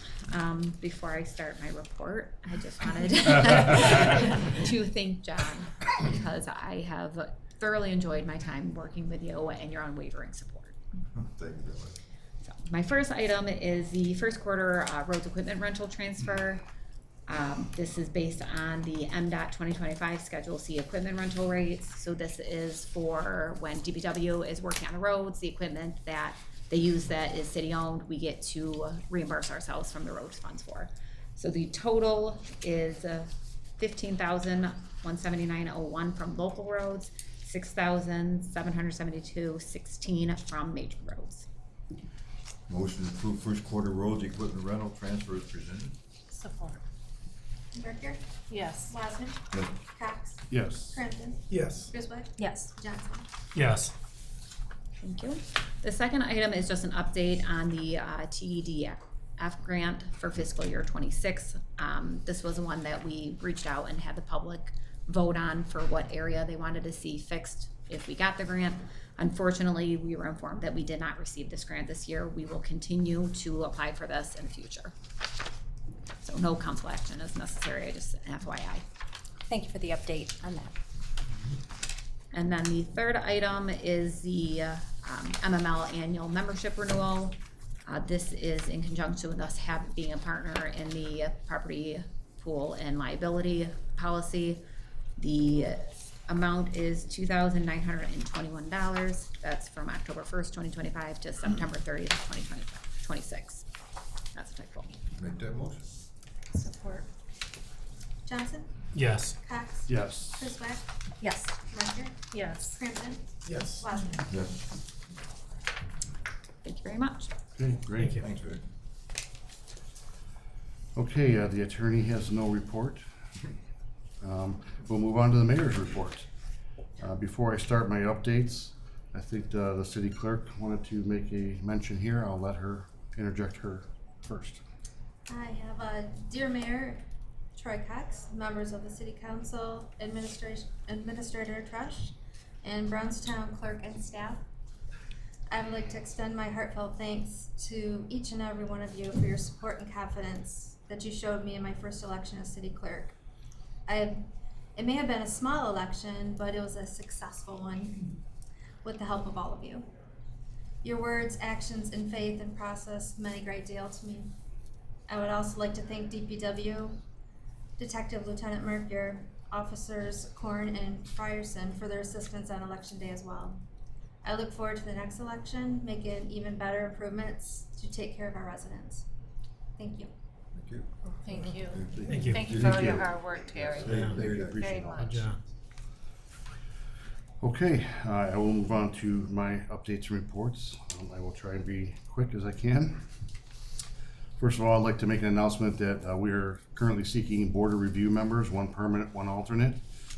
Before I start my report, I just wanted to thank John because I have thoroughly enjoyed my time working with you and your unwavering support. Thank you very much. So, my first item is the first quarter roads equipment rental transfer. This is based on the MDOT 2025 Schedule C equipment rental rates. So this is for when DPW is working on the roads, the equipment that they use that is city-owned, we get to reimburse ourselves from the roads funds for. So the total is $15,179.01 from local roads, $6,772.16 from major roads. Motion to approve first quarter roads equipment rental transfer is presented. Support. Merker, Yes. Wasner, Yes. Cox, Yes. Crampton, Yes. Griswold, Yes. Johnson. Yes. Thank you. The second item is just an update on the TEDF grant for fiscal year 26. This was the one that we reached out and had the public vote on for what area they wanted to see fixed if we got the grant. Unfortunately, we were informed that we did not receive this grant this year. We will continue to apply for this in the future. So no council action is necessary, just FYI. Thank you for the update on that. And then the third item is the MML annual membership renewal. This is in conjunction with us being a partner in the property pool and liability policy. The amount is $2,921. That's from October 1st, 2025 to September 30th, 2026. That's a typo. Make that motion. Support. Johnson, Yes. Cox, Yes. Griswold, Yes. Merker, Yes. Crampton, Yes. Wasner. Yes. Thank you very much. Okay, great. Thanks, Vic. Okay, the attorney has no report. We'll move on to the mayor's report. Before I start my updates, I think the city clerk wanted to make a mention here. I'll let her interject her first. I have dear Mayor Troy Cox, members of the City Council, Administrator Trush, and Brownstown clerk and staff. I would like to extend my heartfelt thanks to each and every one of you for your support and confidence that you showed me in my first election as city clerk. It may have been a small election, but it was a successful one with the help of all of you. Your words, actions, and faith and process meant a great deal to me. I would also like to thank DPW, Detective Lieutenant Merker, Officers Korn and Frierson for their assistance on election day as well. I look forward to the next election, making even better improvements to take care of our residents. Thank you. you. Thank you. Thank you. Thank you for all your hard work, Terry. Very good. Very Good much. job. Okay, I will move on to my updates and reports. I will try and be quick as I can. First of all, I'd like to make an announcement that we are currently seeking board of review members, one permanent, one alternate.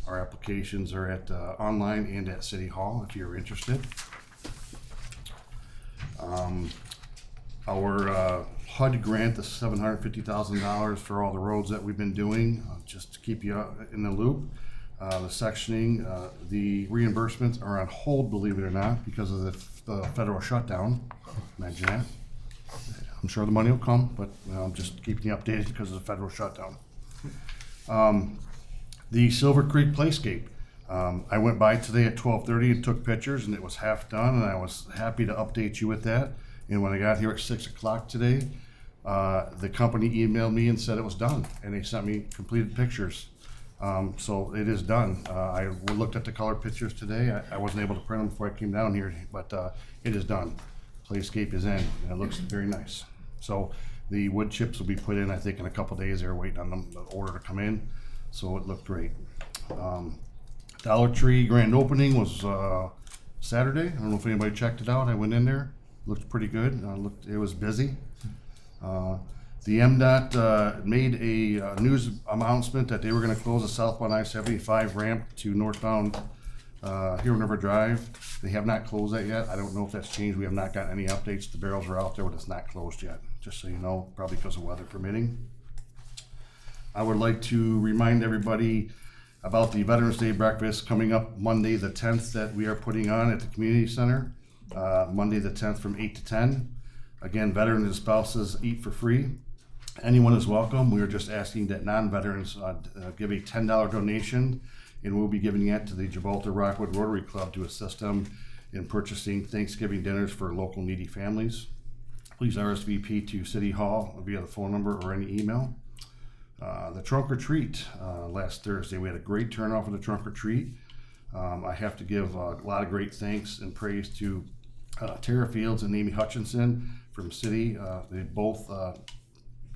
Our applications are at online and at City Hall if you're interested. Our HUD grant, the $750,000 for all the roads that we've been doing, just to keep you in the loop. The sectioning, the reimbursements are on hold, believe it or not, because of the federal shutdown. Imagine that. I'm sure the money will come, but I'm just keeping you updated because of the federal shutdown. The Silver Creek Playscape. I went by today at 12:30 and took pictures, and it was half done, and I was happy to update you with that. And when I got here at 6 o'clock today, the company emailed me and said it was done, and they sent me completed pictures. So it is done. I looked at the color pictures today. I wasn't able to print them before I came down here, but it is done. Playscape is in, and it looks very nice. So the wood chips will be put in, I think, in a couple days. They're waiting on the order to come in, so it looked great. Dollar Tree grand opening was Saturday. I don't know if anybody checked it out. I went in there. Looked pretty good. It was busy. The MDOT made a news announcement that they were going to close the southbound I-75 ramp to northbound Hero River Drive. They have not closed that yet. I don't know if that's changed. We have not gotten any updates. The barrels are out there, but it's not closed yet, just so you know, probably because of weather permitting. I would like to remind everybody about the Veterans Day breakfast coming up Monday the 10th that we are putting on at the community center. Monday the 10th from 8 to 10. Again, veterans and spouses eat for free. Anyone is welcome. We are just asking that non-veterans give a $10 donation, and we'll be giving that to the Gibraltar Rockwood Rotary Club to assist them in purchasing Thanksgiving dinners for local needy families. Please RSVP to City Hall via the phone number or any email. The trunk or treat last Thursday, we had a great turnout for the trunk or treat. I have to give a lot of great thanks and praise to Tara Fields and Amy Hutchinson from City. They both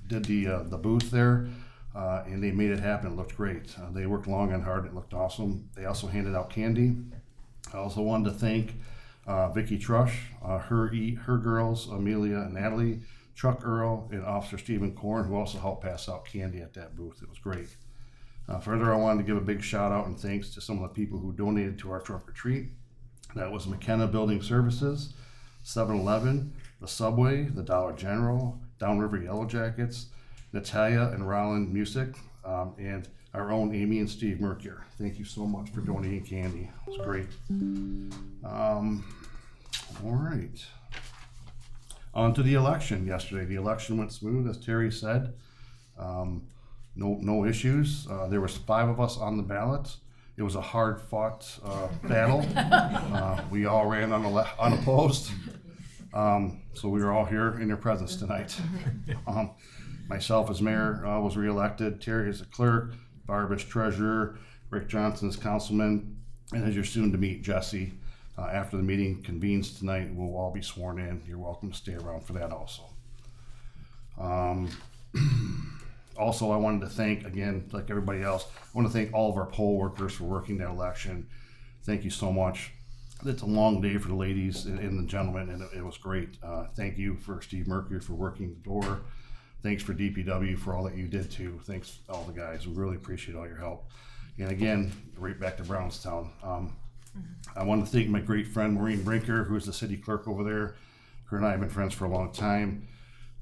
did the booth there, and they made it happen. It looked great. They worked long and hard. It looked awesome. They also handed out candy. I also wanted to thank Vicki Trush, her girls, Amelia and Natalie, Chuck Earl, and Officer Stephen Korn, who also helped pass out candy at that booth. It was great. Further, I wanted to give a big shout out and thanks to some of the people who donated to our trunk or treat. That was McKenna Building Services, 7-Eleven, the Subway, the Dollar General, Downriver Yellow Jackets, Natalia and Roland Music, and our own Amy and Steve Merkier. Thank you so much for donating candy. It was great. All right. On to the election yesterday. The election went smooth, as Terry said. No issues. There was 5 of us on the ballot. It was a hard-fought battle. We all ran unopposed. So we were all here in your presence tonight. Myself as mayor was reelected, Terry as a clerk, Barb as treasurer, Rick Johnson as councilman, and as you're soon to meet, Jesse. After the meeting convenes tonight, we'll all be sworn in. You're welcome to stay around for that also. Also, I wanted to thank, again, like everybody else, I want to thank all of our poll workers for working that election. Thank you so much. It's a long day for the ladies and the gentlemen, and it was great. Thank you for Steve Mercury for working the door. Thanks for DPW for all that you did too. Thanks all the guys. We really appreciate all your help. And again, right back to Brownstown. I want to thank my great friend Maureen Brinker, who's the city clerk over there. Her and I have been friends for a long time.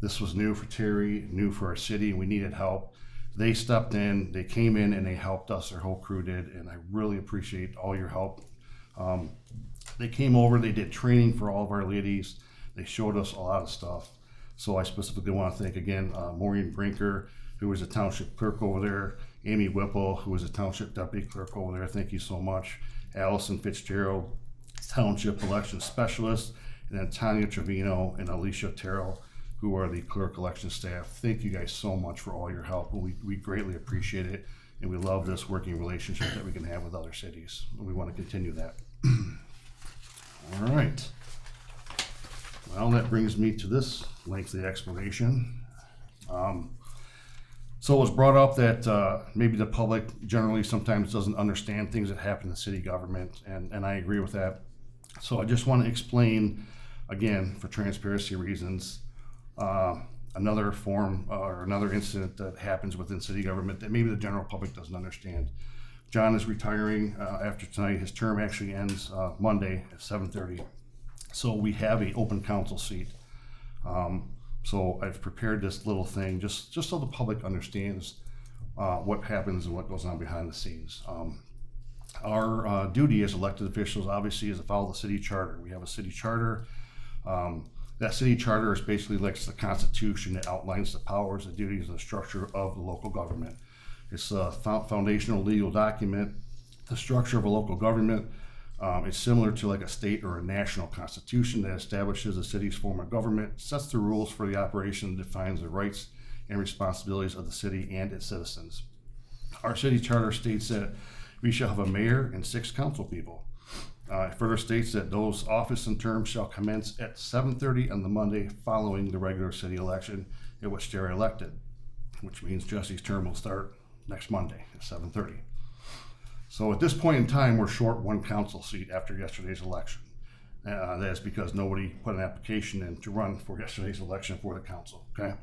This was new for Terry, new for our city, and we needed help. They stepped in, they came in, and they helped us, our whole crew did, and I really appreciate all your help. They came over, they did training for all of our ladies. They showed us a lot of stuff. So I specifically want to thank again Maureen Brinker, who was a township clerk over there, Amy Whipple, who was a township deputy clerk over there. Thank you so much. Allison Fitzgerald, township election specialist, and then Tanya Trevino and Alicia Terrell, who are the clerk election staff. Thank you guys so much for all your help. We greatly appreciate it, and we love this working relationship that we can have with other cities. We want to continue that. All right. Well, that brings me to this lengthy explanation. So it was brought up that maybe the public generally sometimes doesn't understand things that happen in city government, and I agree with that. So I just want to explain, again, for transparency reasons, another form or another incident that happens within city government that maybe the general public doesn't understand. John is retiring after tonight. His term actually ends Monday at 7:30. So we have an open council seat. So I've prepared this little thing just so the public understands what happens and what goes on behind the scenes. Our duty as elected officials obviously is to follow the city charter. We have a city charter. That city charter is basically like the Constitution. It outlines the powers, the duties, and the structure of the local government. It's a foundational legal document. The structure of a local government is similar to like a state or a national constitution that establishes a city's form of government, sets the rules for the operation, and defines the rights and responsibilities of the city and its citizens. Our city charter states that we shall have a mayor and 6 council people. It further states that those office and terms shall commence at 7:30 on the Monday following the regular city election in which they're elected, which means Jesse's term will start next Monday at 7:30. So at this point in time, we're short 1 council seat after yesterday's election. That is because nobody put an application in to run for yesterday's election for the council, okay?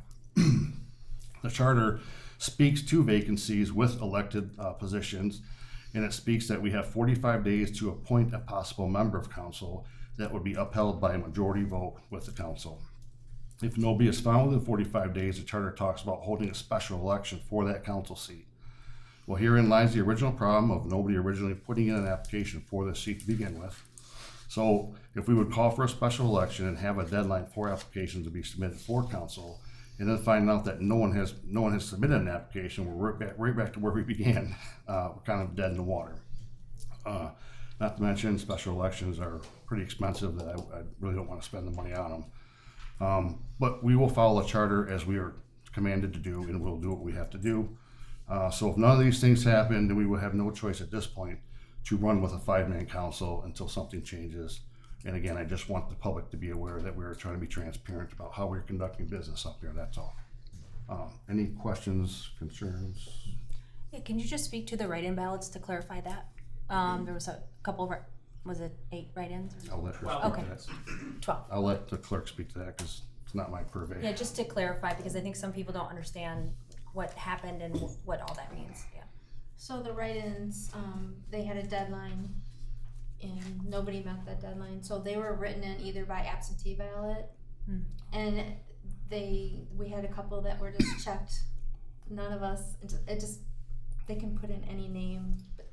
The charter speaks to vacancies with elected positions, and it speaks that we have 45 days to appoint a possible member of council that would be upheld by a majority vote with the council. If nobody is found within 45 days, the charter talks about holding a special election for that council seat. Well, herein lies the original problem of nobody originally putting in an application for this seat to begin with. So if we would call for a special election and have a deadline for applications to be submitted for council, and then find out that no one has submitted an application, we're right back to where we began. We're kind of dead in the water. Not to mention, special elections are pretty expensive that I really don't want to spend the money on them. But we will follow the charter as we are commanded to do, and we'll do what we have to do. So if none of these things happen, then we will have no choice at this point to run with a 5-man council until something changes. And again, I just want the public to be aware that we're trying to be transparent about how we're conducting business up here, that's all. Any questions, concerns? Yeah, can you just speak to the write-in ballots to clarify that? There was a couple, was it 8 write-ins? I'll let her speak Okay. to that. 12. I'll let the clerk speak to that because it's not my purvey. Yeah, just to clarify, because I think some people don't understand what happened and what all that means, yeah. So the write-ins, they had a deadline and nobody met that deadline, so they were written in either by absentee ballot, and we had a couple that were just checked. None of us, they can put in any name, but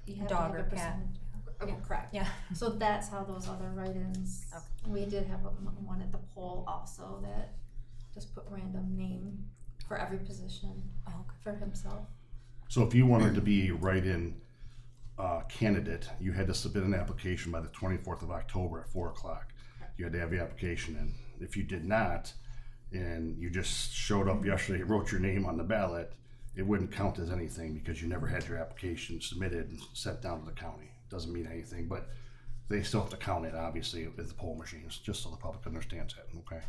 you have Dog to or have a cat. percentage. Oh, correct. Yeah. So that's how those other write-ins. Okay. We did have one at the poll also that just put random name for every position for himself. So if you wanted to be a write-in candidate, you had to submit an application by the 24th of October at 4 o'clock. You had to have your application in. If you did not, and you just showed up yesterday, wrote your name on the ballot, it wouldn't count as anything because you never had your application submitted and sent down to the county. Doesn't mean anything, but they still have to count it, obviously, with the poll machines, just so the public understands that, okay?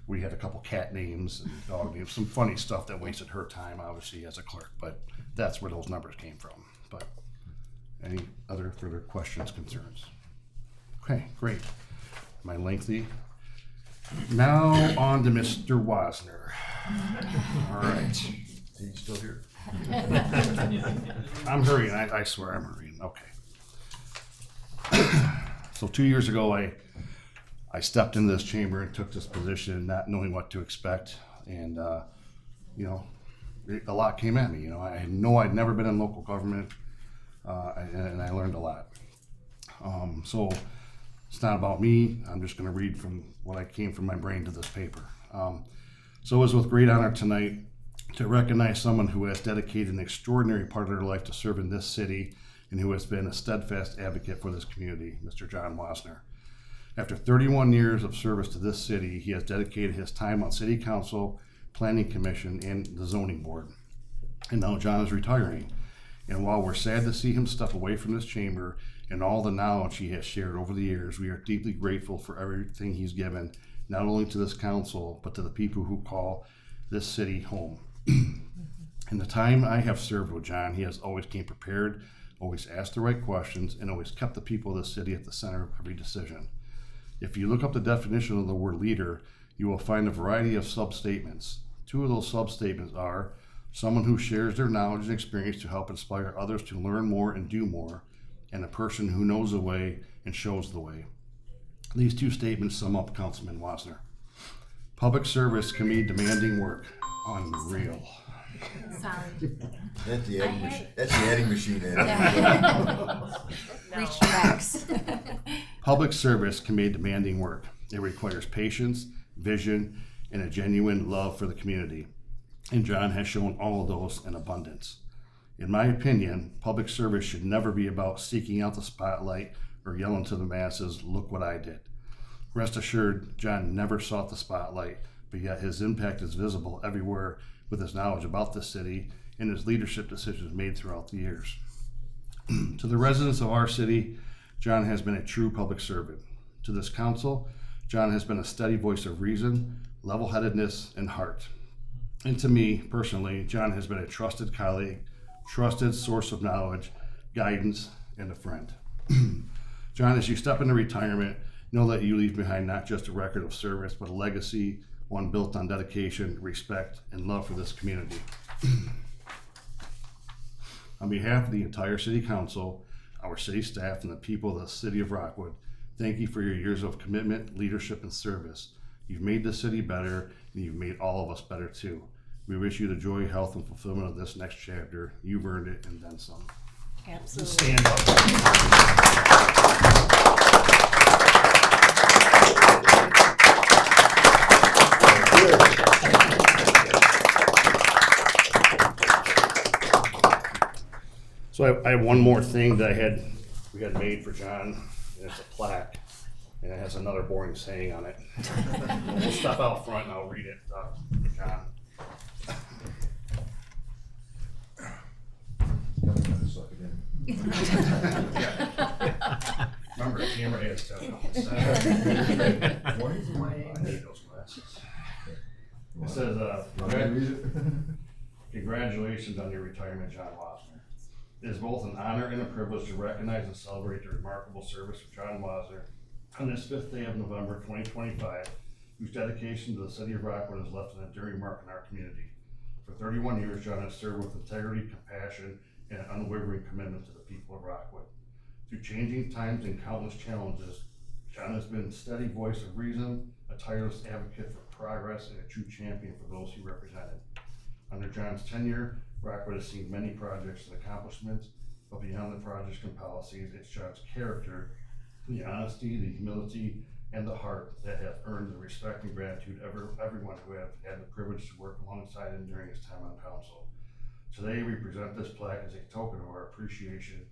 We had a couple cat names and dog names, some funny stuff that wasted her time, obviously, as a clerk, but that's where those numbers came from. But any other further questions, concerns? Okay, great. Am I lengthy? Now on to Mr. Wasner. All right. He's still here. I'm hurrying, I swear I'm hurrying, okay. So 2 years ago, I stepped into this chamber and took this position not knowing what to expect, and you know, a lot came at me. You know, I'd never been in local government, and I learned a lot. So it's not about me. I'm just going to read from what I came from my brain to this paper. So it was with great honor tonight to recognize someone who has dedicated an extraordinary part of their life to serve in this city and who has been a steadfast advocate for this community, Mr. John Wasner. After 31 years of service to this city, he has dedicated his time on City Council, Planning Commission, and the Zoning Board. And now John is retiring. And while we're sad to see him step away from this chamber and all the knowledge he has shared over the years, we are deeply grateful for everything he's given, not only to this council, but to the people who call this city home. In the time I have served with John, he has always came prepared, always asked the right questions, and always kept the people of the city at the center of every decision. If you look up the definition of the word leader, you will find a variety of sub-statements. Two of those sub-statements are someone who shares their knowledge and experience to help inspire others to learn more and do more, and a person who knows the way and shows the way. These two statements sum up Councilman Wasner. Public service can be demanding work. Unreal. Sorry. That's the adding I machine. had- That's the adding machine. Reach backs. Public service can be demanding work. It requires patience, vision, and a genuine love for the community. And John has shown all of those in abundance. In my opinion, public service should never be about seeking out the spotlight or yelling to the masses, "Look what I did." Rest assured, John never sought the spotlight, but yet his impact is visible everywhere with his knowledge about the city and his leadership decisions made throughout the years. To the residents of our city, John has been a true public servant. To this council, John has been a steady voice of reason, level-headedness, and heart. And to me, personally, John has been a trusted colleague, trusted source of knowledge, guidance, and a friend. John, as you step into retirement, know that you leave behind not just a record of service, but a legacy, one built on dedication, respect, and love for this community. On behalf of the entire city council, our city staff, and the people of the city of Rockwood, thank you for your years of commitment, leadership, and service. You've made the city better, and you've made all of us better too. We wish you the joy, health, and fulfillment of this next chapter. You've earned it, and then some. Absolutely. Stand up. So I have one more thing that we had made for John, and it's a plaque, and it has another boring saying on it. We'll step out front and I'll read it for John. Remember, the camera has stuff on the side. I need those glasses. It says, congratulations on your retirement, John Wasner. It is both an honor and a privilege to recognize and celebrate the remarkable service of John Wasner on this 5th day of November 2025, whose dedication to the city of Rockwood has left an enduring mark in our community. For 31 years, John has served with integrity, compassion, and an unwavering commitment to the people of Rockwood. Through changing times and countless challenges, John has been a steady voice of reason, a tireless advocate for progress, and a true champion for those he represented. Under John's tenure, Rockwood has seen many projects and accomplishments, but beyond the projects and policies, it's John's character, the honesty, the humility, and the heart that have earned the respect and gratitude of everyone who have had the privilege to work alongside him during his time on council. Today, we present this plaque as a token of our appreciation,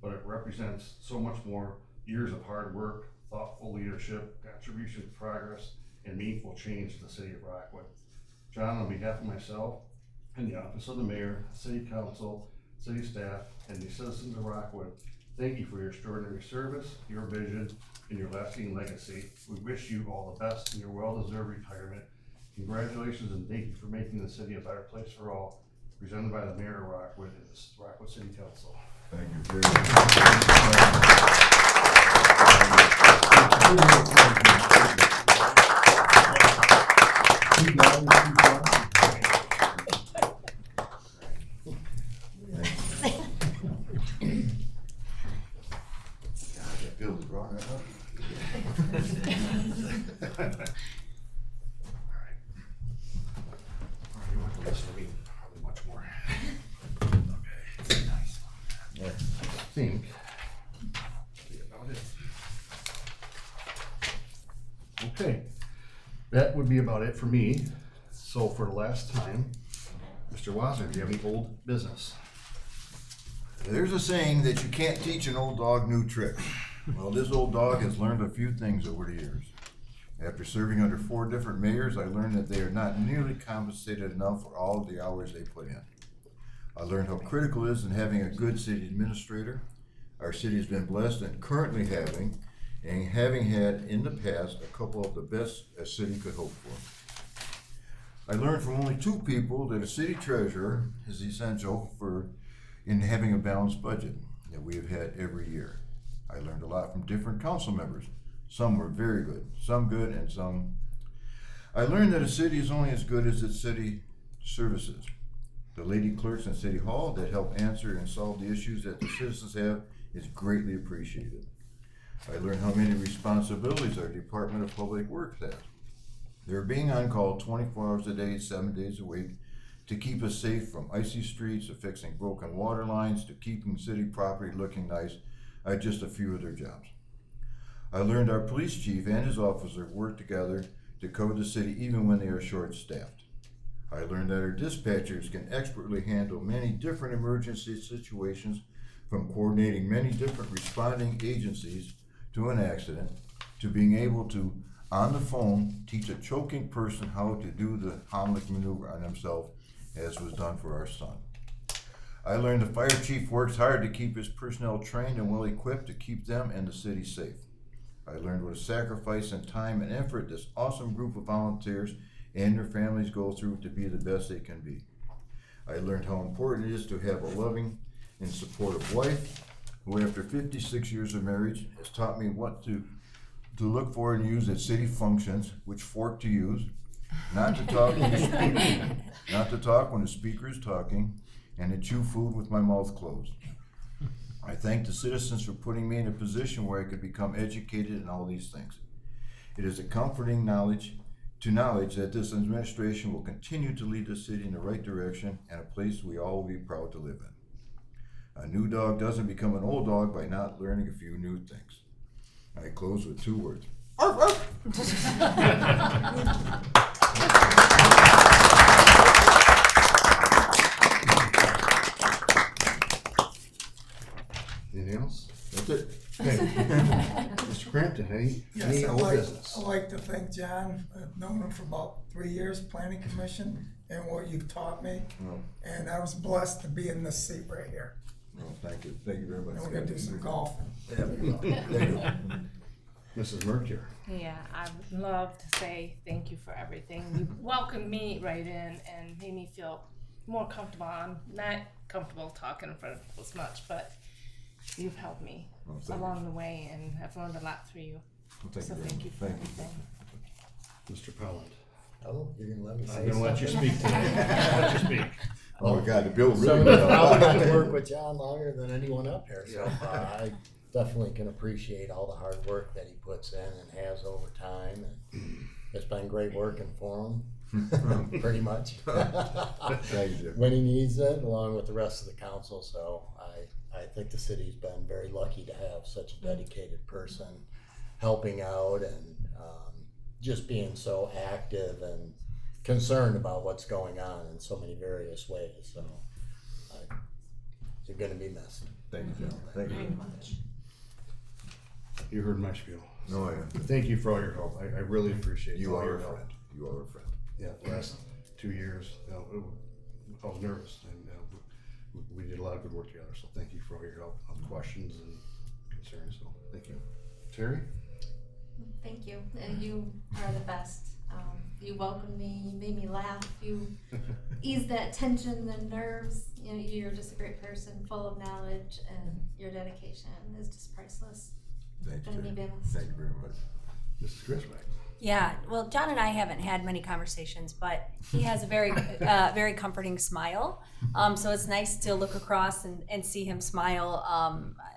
but it represents so much more: years of hard work, thoughtful leadership, contribution to progress, and meaningful change to the city of Rockwood. John, on behalf of myself and the office of the mayor, city council, city staff, and the citizens of Rockwood, thank you for your extraordinary service, your vision, and your lasting legacy. We wish you all the best in your well-deserved retirement. Congratulations, and thank you for making the city a better place for all. Presented by the mayor of Rockwood and the Rockwood City Council. Thank you very much. I think that'll be about it. Okay, that would be about it for me. So for the last time, Mr. Wasner, do you have any old business? There's a saying that you can't teach an old dog new tricks. Well, this old dog has learned a few things over the years. After serving under 4 different mayors, I learned that they are not nearly compensated enough for all of the hours they put in. I learned how critical it is in having a good city administrator. Our city has been blessed and currently having had in the past a couple of the best a city could hope for. I learned from only 2 people that a city treasurer is essential in having a balanced budget that we have had every year. I learned a lot from different council members. Some were very good, some good, and some. I learned that a city is only as good as its city services. The lady clerks in City Hall that help answer and solve the issues that the citizens have is greatly appreciated. I learned how many responsibilities our Department of Public Works has. They're being on call 24 hours a day, 7 days a week to keep us safe, from icy streets to fixing broken water lines to keeping city property looking nice are just a few of their jobs. I learned our police chief and his officer work together to cover the city even when they are short-staffed. I learned that our dispatchers can expertly handle many different emergency situations, from coordinating many different responding agencies to an accident, to being able to, on the phone, teach a choking person how to do the Heimlich maneuver on himself, as was done for our son. I learned the fire chief works hard to keep his personnel trained and well equipped to keep them and the city safe. I learned what a sacrifice in time and effort this awesome group of volunteers and their families go through to be the best they can be. I learned how important it is to have a loving and supportive wife who, after 56 years of marriage, has taught me what to look for and use at city functions, which fork to use, not to talk when the speaker is talking, and to chew food with my mouth closed. I thank the citizens for putting me in a position where I could become educated in all these things. It is a comforting knowledge that this administration will continue to lead the city in the right direction and a place we all will be proud to live in. A new dog doesn't become an old dog by not learning a few new things. I close with 2 words. Arf, arf. Anything else? That's it. Okay. Mr. Crampton, any old business? I'd like to thank John. I've known him for about 3 years, Planning Commission, and what you've taught me. Oh. And I was blessed to be in this seat right here. Oh, thank you. Thank you very much. And we're gonna do some golfing. Thank you. Mrs. Mercure. Yeah, I would love to say thank you for everything. You welcomed me right in and made me feel more comfortable. I'm not comfortable talking in front of people as much, but you've helped me along the way, and I've learned a lot through you. Well, So thank you for everything. Mr. Pelland. Oh, you're gonna let me say I'm gonna let you something? speak today. I'll let you speak. Oh, God, the bill really. So I've probably got to work with John longer than anyone up here, so I definitely can appreciate all the hard work that he puts in and has over time. And it's been great working for him, pretty much. Thank you. When he needs it, along with the rest of the council. So I think the city's been very lucky to have such a dedicated person helping out and just being so active and concerned about what's going on in so many various ways. So you're going to be missed. Thank you, John. Thank you very much. You heard my spiel. No, I am. Thank you for all your help. I really appreciate You all are your a help. friend. You are a friend. Yeah, the last 2 years, I was nervous, and we did a lot of good work together. So thank you for all your help on questions and concerns. So thank you, Terry. Thank you, and you are the best. You welcomed me, you made me laugh, you eased that tension, the nerves. You know, you're just a great person, full of knowledge, and your dedication is just priceless. Thank you. Gonna be Terry. missed. Thank you very much. Mrs. Grisback. Yeah, well, John and I haven't had many conversations, but he has a very, very comforting smile. So it's nice to look across and see him smile.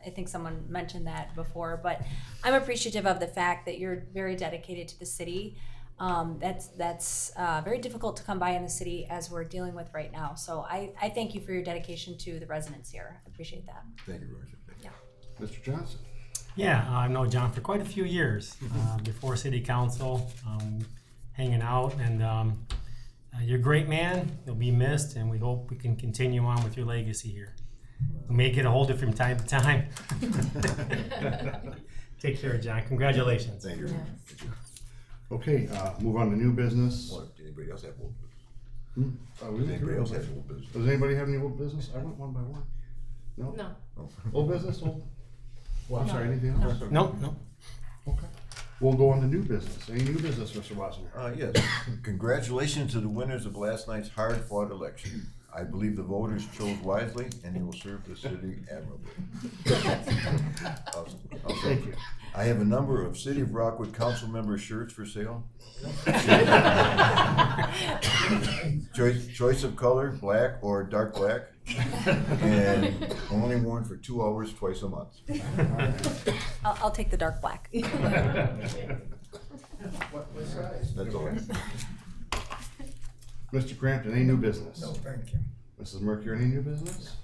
I think someone mentioned that before, but I'm appreciative of the fact that you're very dedicated to the city. That's very difficult to come by in the city as we're dealing with right now. So I thank you for your dedication to the residents here. I appreciate that. Thank you very much. Yeah. Mr. Johnson. Yeah, I've known John for quite a few years, before city council, hanging out, and you're a great man. You'll be missed, and we hope we can continue on with your legacy here. We may get a hold of you from time to time. Take care, John. Congratulations. Thank you. Okay, move on to new business. Well, did anybody else have old business? Does Anybody else have old business? Does anybody have any old business? I went one by one. No? No. Oh. Old business? Old? Well, I'm sorry, anything else? No. Okay. We'll go on to new business. Any new business, Mr. Wasner? Yes. Congratulations to the winners of last night's hard-fought election. I believe the voters chose wisely, and they will serve the city admirably. Thank you. I have a number of City of Rockwood council member shirts for sale. Choice of color, black or dark black, and only worn for 2 hours twice a month. I'll take the dark black. That's all. Mr. Crampton, any new business? No, thank you. Mrs. Mercury, any new business?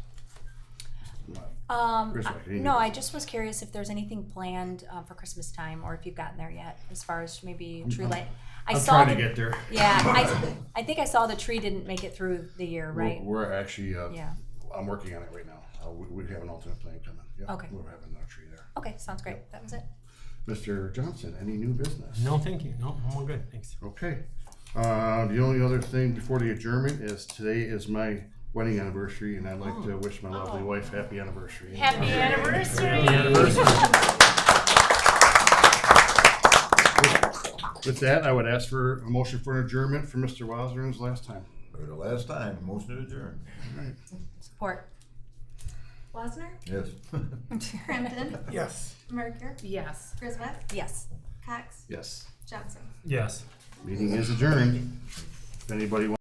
Chris, any new No, I business? just was curious if there's anything planned for Christmas time, or if you've gotten there yet, as far as maybe tree light. I I'm saw trying the, to get there. Yeah, I think I saw the tree didn't make it through the year, right? We're actually, Yeah. I'm working on it right now. We have an alternate plan coming. Yeah, Okay. we're having another tree there. Okay, sounds great. That was it. Mr. Johnson, any new business? No, thank you. No, I'm all good. Thanks. Okay. The only other thing before the adjournment is today is my wedding anniversary, and I'd like to wish my lovely wife happy anniversary. Happy anniversary! With that, I would ask for a motion for an adjournment for Mr. Wasner's last time. For the last time, motion to adjourn. All right. Support. Wasner, Yes. Crampton, Yes. Merker, Yes. Griswold, Yes. Cox, Yes. Johnson. Yes. Meeting is adjourned. If anybody wants